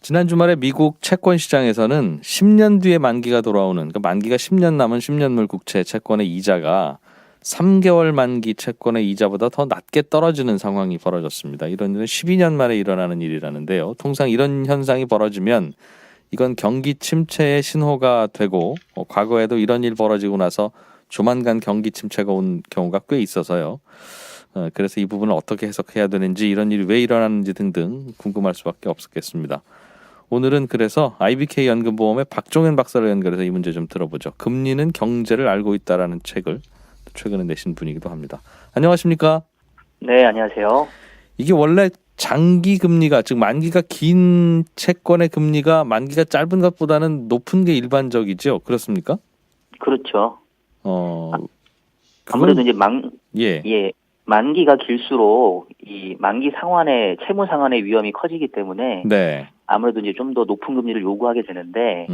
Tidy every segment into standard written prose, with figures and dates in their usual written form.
지난 주말에 미국 채권 시장에서는 10년 뒤에 만기가 돌아오는, 그러니까 만기가 10년 남은 10년물 국채 채권의 이자가 3개월 만기 채권의 이자보다 더 낮게 떨어지는 상황이 벌어졌습니다. 이런 일은 12년 만에 일어나는 일이라는데요. 통상 이런 현상이 벌어지면 이건 경기 침체의 신호가 되고, 과거에도 이런 일 벌어지고 나서 조만간 경기 침체가 온 경우가 꽤 있어서요. 그래서 이 부분을 어떻게 해석해야 되는지, 이런 일이 왜 일어나는지 등등 궁금할 수밖에 없었겠습니다. 오늘은 그래서 IBK 연금보험의 박종현 박사를 연결해서 이 문제 좀 들어보죠. 금리는 경제를 알고 있다라는 책을 최근에 내신 분이기도 합니다. 안녕하십니까? 네, 안녕하세요. 이게 원래 장기 금리가, 즉 만기가 긴 채권의 금리가 만기가 짧은 것보다는 높은 게 일반적이죠. 그렇습니까? 그렇죠. 그건- 아무래도 이제 예. 만기가 길수록 이 만기 상환의 채무 상환의 위험이 커지기 때문에 네. 아무래도 이제 좀 더 높은 금리를 요구하게 되는데,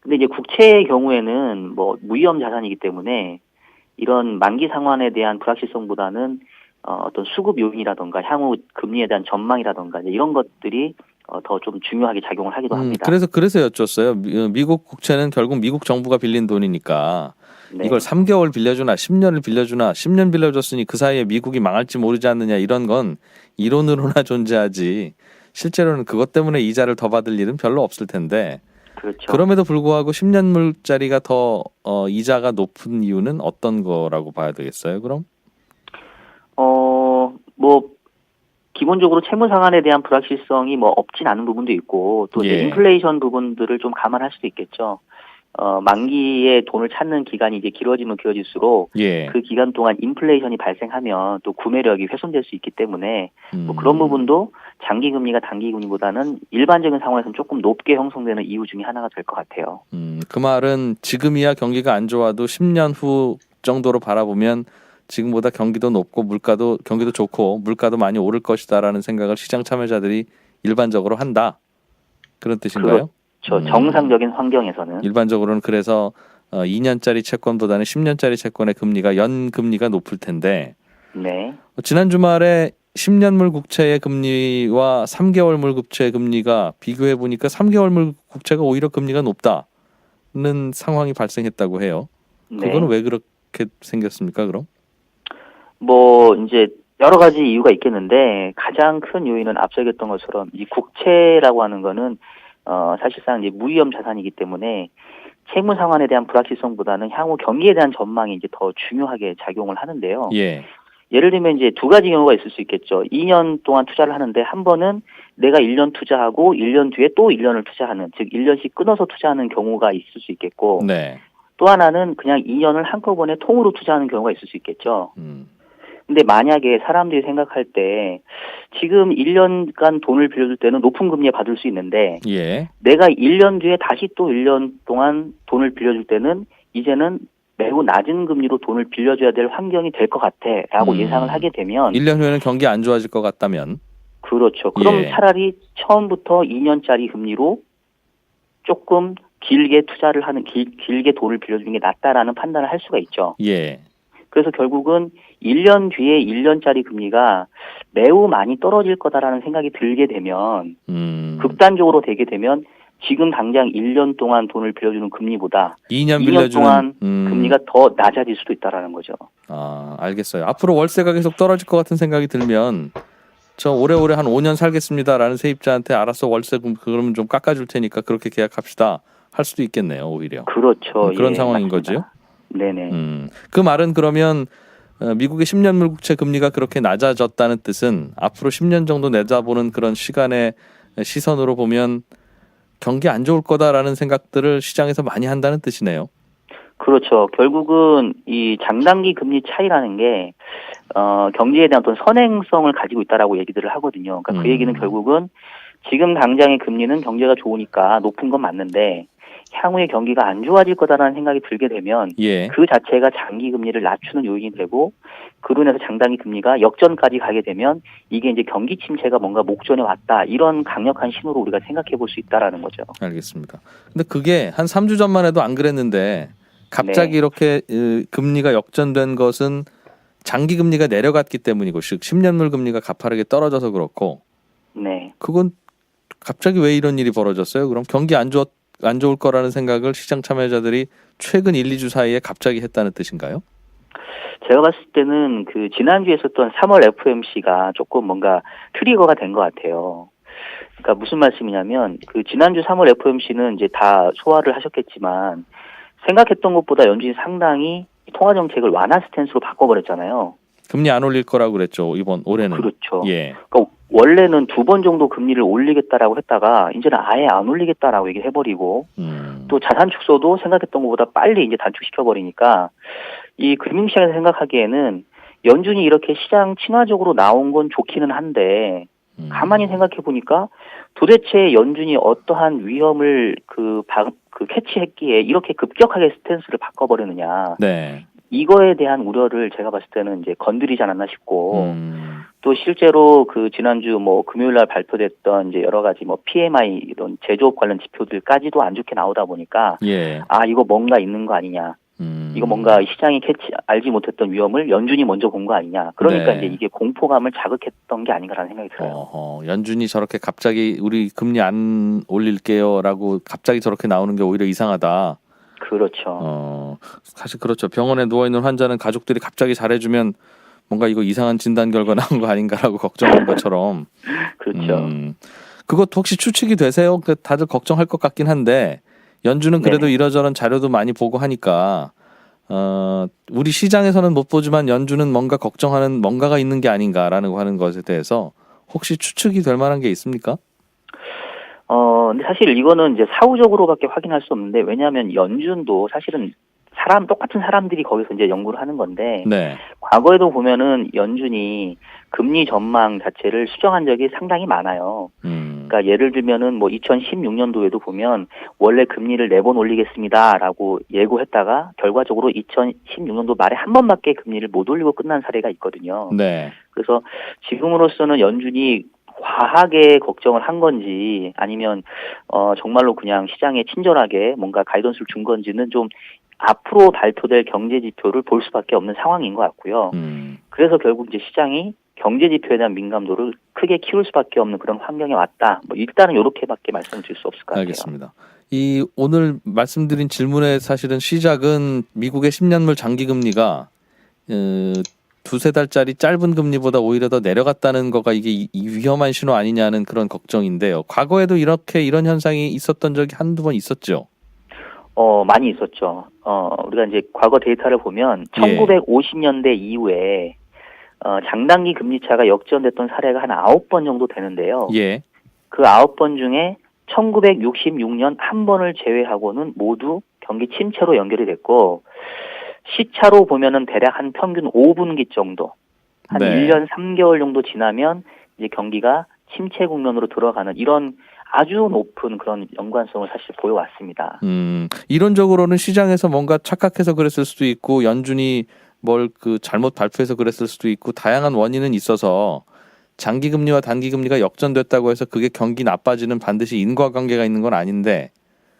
근데 이제 국채의 경우에는 뭐 무위험 자산이기 때문에 이런 만기 상환에 대한 불확실성보다는 어떤 수급 요인이라던가 향후 금리에 대한 전망이라던가 이런 것들이 더 좀 중요하게 작용을 하기도 합니다. 그래서 여쭸어요. 미국 국채는 결국 미국 정부가 빌린 돈이니까 네. 이걸 3개월 빌려주나 10년을 빌려주나 10년 빌려줬으니 그 사이에 미국이 망할지 모르지 않느냐, 이런 건 이론으로나 존재하지 실제로는 그것 때문에 이자를 더 받을 일은 별로 없을 텐데, 그렇죠. 그럼에도 불구하고 10년물짜리가 더 이자가 높은 이유는 어떤 거라고 봐야 되겠어요, 그럼? 뭐 기본적으로 채무 상환에 대한 불확실성이 뭐 없진 않은 부분도 있고, 또 이제 예. 인플레이션 부분들을 좀 감안할 수도 있겠죠. 만기에 돈을 찾는 기간이 이제 길어지면 길어질수록 예. 그 기간 동안 인플레이션이 발생하면 또 구매력이 훼손될 수 있기 때문에 뭐 그런 부분도 장기 금리가 단기 금리보다는 일반적인 상황에서는 조금 높게 형성되는 이유 중에 하나가 될 것 같아요. 그 말은 지금이야 경기가 안 좋아도 10년 후 정도로 바라보면 지금보다 경기도 높고 경기도 좋고 물가도 많이 오를 것이다라는 생각을 시장 참여자들이 일반적으로 한다, 그런 뜻인가요? 그렇죠. 정상적인 환경에서는. 일반적으로는 그래서 2년짜리 채권보다는 10년짜리 채권의 금리가 연금리가 높을 텐데, 네. 지난 주말에 10년물 국채의 금리와 3개월물 국채의 금리가 비교해 보니까 3개월물 국채가 오히려 금리가 높다는 상황이 발생했다고 해요. 네. 그거는 왜 그렇게 생겼습니까, 그럼? 뭐 이제 여러 가지 이유가 있겠는데, 가장 큰 요인은 앞서 얘기했던 것처럼 이 국채라고 하는 거는 사실상 이제 무위험 자산이기 때문에 채무 상환에 대한 불확실성보다는 향후 경기에 대한 전망이 이제 더 중요하게 작용을 하는데요. 예. 예를 들면 이제 두 가지 경우가 있을 수 있겠죠. 2년 동안 투자를 하는데 한 번은 내가 1년 투자하고 1년 뒤에 또 1년을 투자하는, 즉 1년씩 끊어서 투자하는 경우가 있을 수 있겠고, 네. 또 하나는 그냥 2년을 한꺼번에 통으로 투자하는 경우가 있을 수 있겠죠. 음. 근데 만약에 사람들이 생각할 때 지금 1년간 돈을 빌려줄 때는 높은 금리에 받을 수 있는데, 예. 내가 1년 뒤에 다시 또 1년 동안 돈을 빌려줄 때는 이제는 매우 낮은 금리로 돈을 빌려줘야 될 환경이 될 것 같아라고 예상을 하게 되면, 1년 후에는 경기 안 좋아질 것 같다면. 그렇죠. 그럼 예. 차라리 처음부터 2년짜리 금리로 조금 길게 투자를 하는, 길게 돈을 빌려주는 게 낫다라는 판단을 할 수가 있죠. 예. 그래서 결국은 1년 뒤에 1년짜리 금리가 매우 많이 떨어질 거다라는 생각이 들게 되면, 극단적으로 되게 되면 지금 당장 1년 동안 돈을 빌려주는 금리보다 2년 2년 동안 빌려주는 금리가 더 낮아질 수도 있다라는 거죠. 알겠어요. 앞으로 월세가 계속 떨어질 것 같은 생각이 들면 저 오래오래 한 5년 살겠습니다라는 세입자한테 알아서 월세 그러면 좀 깎아줄 테니까 그렇게 계약합시다 할 수도 있겠네요, 오히려. 그렇죠. 그런 예, 상황인 맞습니다. 거죠. 네네. 그 말은 그러면 미국의 10년물 국채 금리가 그렇게 낮아졌다는 뜻은 앞으로 10년 정도 내다보는 그런 시간의 시선으로 보면 경기 안 좋을 거다라는 생각들을 시장에서 많이 한다는 뜻이네요. 그렇죠. 결국은 이 장단기 금리 차이라는 게 경제에 대한 어떤 선행성을 가지고 있다라고 얘기들을 하거든요. 그러니까 그 얘기는 결국은 지금 당장의 금리는 경제가 좋으니까 높은 건 맞는데, 향후에 경기가 안 좋아질 거다라는 생각이 들게 되면 예. 그 자체가 장기 금리를 낮추는 요인이 되고, 그로 인해서 장단기 금리가 역전까지 가게 되면 이게 이제 경기 침체가 뭔가 목전에 왔다, 이런 강력한 신호로 우리가 생각해 볼 수 있다라는 거죠. 알겠습니다. 근데 그게 한 3주 전만 해도 안 그랬는데 갑자기 네. 이렇게 금리가 역전된 것은 장기 금리가 내려갔기 때문이고, 즉 10년물 금리가 가파르게 떨어져서 그렇고, 네. 그건 갑자기 왜 이런 일이 벌어졌어요? 그럼 경기 안 좋을 거라는 생각을 시장 참여자들이 최근 1, 2주 사이에 갑자기 했다는 뜻인가요? 제가 봤을 때는 그 지난주에 있었던 3월 FOMC가 조금 뭔가 트리거가 된 것 같아요. 그러니까 무슨 말씀이냐면 그 지난주 3월 FOMC는 이제 다 소화를 하셨겠지만 생각했던 것보다 연준이 상당히 통화 정책을 완화 스탠스로 바꿔버렸잖아요. 금리 안 올릴 거라고 그랬죠. 이번 올해는. 그렇죠. 예. 그러니까 원래는 2번 정도 금리를 올리겠다라고 했다가 이제는 아예 안 올리겠다라고 얘기를 해버리고 또 자산 축소도 생각했던 것보다 빨리 이제 단축시켜버리니까 이 금융시장에서 생각하기에는 연준이 이렇게 시장 친화적으로 나온 건 좋기는 한데 가만히 생각해 보니까 도대체 연준이 어떠한 위험을 캐치했기에 이렇게 급격하게 스탠스를 바꿔버리느냐. 네. 이거에 대한 우려를 제가 봤을 때는 이제 건드리지 않았나 싶고 또 실제로 그 지난주 뭐 금요일 날 발표됐던 이제 여러 가지 뭐 PMI 이런 제조업 관련 지표들까지도 안 좋게 나오다 보니까 예. 아 이거 뭔가 있는 거 아니냐. 이거 뭔가 시장이 알지 못했던 위험을 연준이 먼저 본 거 아니냐. 그러니까 네. 이제 이게 공포감을 자극했던 게 아닌가라는 생각이 들어요. 연준이 저렇게 갑자기 우리 금리 안 올릴게요라고 갑자기 저렇게 나오는 게 오히려 이상하다. 그렇죠. 사실 그렇죠. 병원에 누워 있는 환자는 가족들이 갑자기 잘해주면 뭔가 이거 이상한 진단 결과 나온 거 아닌가라고 걱정하는 것처럼. 그렇죠. 그것 혹시 추측이 되세요? 다들 걱정할 것 같긴 한데 연준은 그래도 네네. 이러저런 자료도 많이 보고 하니까 우리 시장에서는 못 보지만 연준은 뭔가 걱정하는 뭔가가 있는 게 아닌가라는 하는 것에 대해서 혹시 추측이 될 만한 게 있습니까? 근데 사실 이거는 이제 사후적으로밖에 확인할 수 없는데 왜냐하면 연준도 사실은 똑같은 사람들이 거기서 이제 연구를 하는 건데 네. 과거에도 보면은 연준이 금리 전망 자체를 수정한 적이 상당히 많아요. 그러니까 예를 들면은 뭐 2016년도에도 보면 원래 금리를 4번 올리겠습니다라고 예고했다가 결과적으로 2016년도 말에 한 번밖에 금리를 못 올리고 끝난 사례가 있거든요. 네. 그래서 지금으로서는 연준이 과하게 걱정을 한 건지 아니면 정말로 그냥 시장에 친절하게 뭔가 가이던스를 준 건지는 좀 앞으로 발표될 경제 지표를 볼 수밖에 없는 상황인 것 같고요. 그래서 결국 이제 시장이 경제 지표에 대한 민감도를 크게 키울 수밖에 없는 그런 환경에 왔다. 뭐 일단은 이렇게밖에 말씀드릴 수 없을 것 같아요. 알겠습니다. 이 오늘 말씀드린 질문의 사실은 시작은 미국의 10년물 장기 금리가 두세 달짜리 짧은 금리보다 오히려 더 내려갔다는 거가 이게 위험한 신호 아니냐는 그런 걱정인데요. 과거에도 이런 현상이 있었던 적이 한두 번 있었죠. 많이 있었죠. 우리가 이제 과거 데이터를 보면 1950년대 이후에 장단기 금리 차가 역전됐던 사례가 한 9번 정도 되는데요. 예. 그 9번 중에 1966년 한 번을 제외하고는 모두 경기 침체로 연결이 됐고 시차로 보면은 대략 한 평균 5분기 정도, 한 네. 1년 3개월 정도 지나면 이제 경기가 침체 국면으로 들어가는 이런 아주 높은 그런 연관성을 사실 보여왔습니다. 이론적으로는 시장에서 뭔가 착각해서 그랬을 수도 있고 연준이 뭘 잘못 발표해서 그랬을 수도 있고 다양한 원인은 있어서 장기 금리와 단기 금리가 역전됐다고 해서 그게 경기 나빠지는 반드시 인과관계가 있는 건 아닌데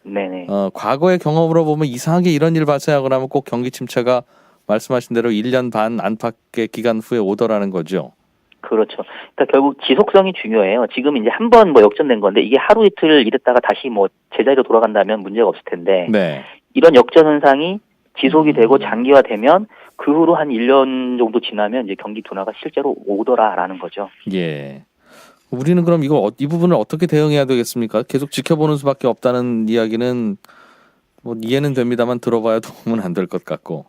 네네. 과거의 경험으로 보면 이상하게 이런 일 발생하고 나면 꼭 경기 침체가 말씀하신 대로 1년 반 안팎의 기간 후에 오더라는 거죠. 그렇죠. 그러니까 결국 지속성이 중요해요. 지금 이제 한 번 뭐 역전된 건데 이게 하루 이틀 이랬다가 다시 뭐 제자리로 돌아간다면 문제가 없을 텐데 네. 이런 역전 현상이 지속이 되고 장기화되면 그 후로 한 1년 정도 지나면 이제 경기 둔화가 실제로 오더라라는 거죠. 예. 우리는 그럼 이 부분을 어떻게 대응해야 되겠습니까? 계속 지켜보는 수밖에 없다는 이야기는 뭐 이해는 됩니다만 들어봐야 도움은 안 될 것 같고.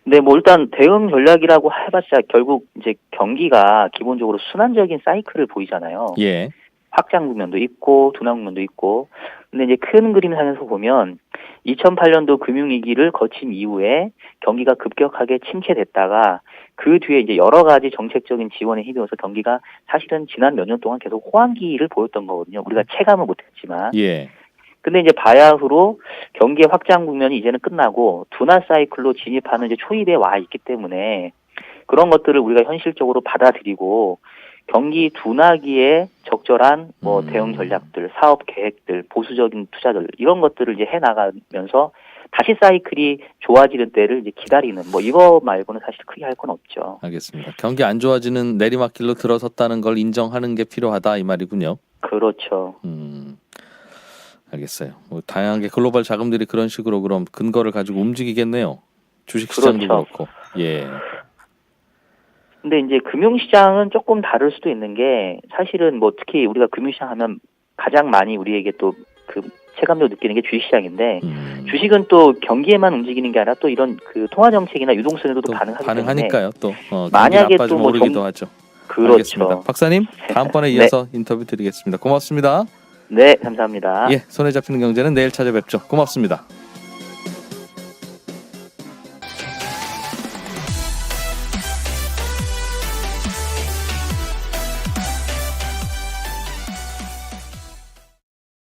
네, 뭐 일단 대응 전략이라고 해봤자 결국 이제 경기가 기본적으로 순환적인 사이클을 보이잖아요. 예. 확장 국면도 있고 둔화 국면도 있고. 근데 이제 큰 그림상에서 보면 2008년도 금융위기를 거친 이후에 경기가 급격하게 침체됐다가 그 뒤에 이제 여러 가지 정책적인 지원에 힘입어서 경기가 사실은 지난 몇 년 동안 계속 호황기를 보였던 거거든요. 우리가 체감을 못했지만. 예. 근데 이제 바야흐로 경기의 확장 국면이 이제는 끝나고 둔화 사이클로 진입하는 이제 초입에 와 있기 때문에 그런 것들을 우리가 현실적으로 받아들이고 경기 둔화기에 적절한 뭐 대응 전략들, 사업 계획들, 보수적인 투자들 이런 것들을 이제 해 나가면서 다시 사이클이 좋아지는 때를 이제 기다리는 뭐 이거 말고는 사실 크게 할 건 없죠. 알겠습니다. 경기 안 좋아지는 내리막길로 들어섰다는 걸 인정하는 게 필요하다 이 말이군요. 그렇죠. 알겠어요. 뭐 다양하게 글로벌 자금들이 그런 식으로 그럼 근거를 가지고 움직이겠네요. 주식시장도 그렇죠. 그렇고. 예. 근데 이제 금융시장은 조금 다를 수도 있는 게 사실은 뭐 특히 우리가 금융시장 하면 가장 많이 우리에게 또 그 체감적으로 느끼는 게 주식시장인데 주식은 또 경기에만 움직이는 게 아니라 또 이런 그 통화 정책이나 유동성에도 또 반응하기 가능하니까요. 또 만약에 나빠지면 또 뭐 오르기도 하죠. 그렇죠. 알겠습니다. 박사님 다음번에 이어서 인터뷰 드리겠습니다. 고맙습니다. 네, 감사합니다. 예, 손에 잡히는 경제는 내일 찾아뵙죠. 고맙습니다.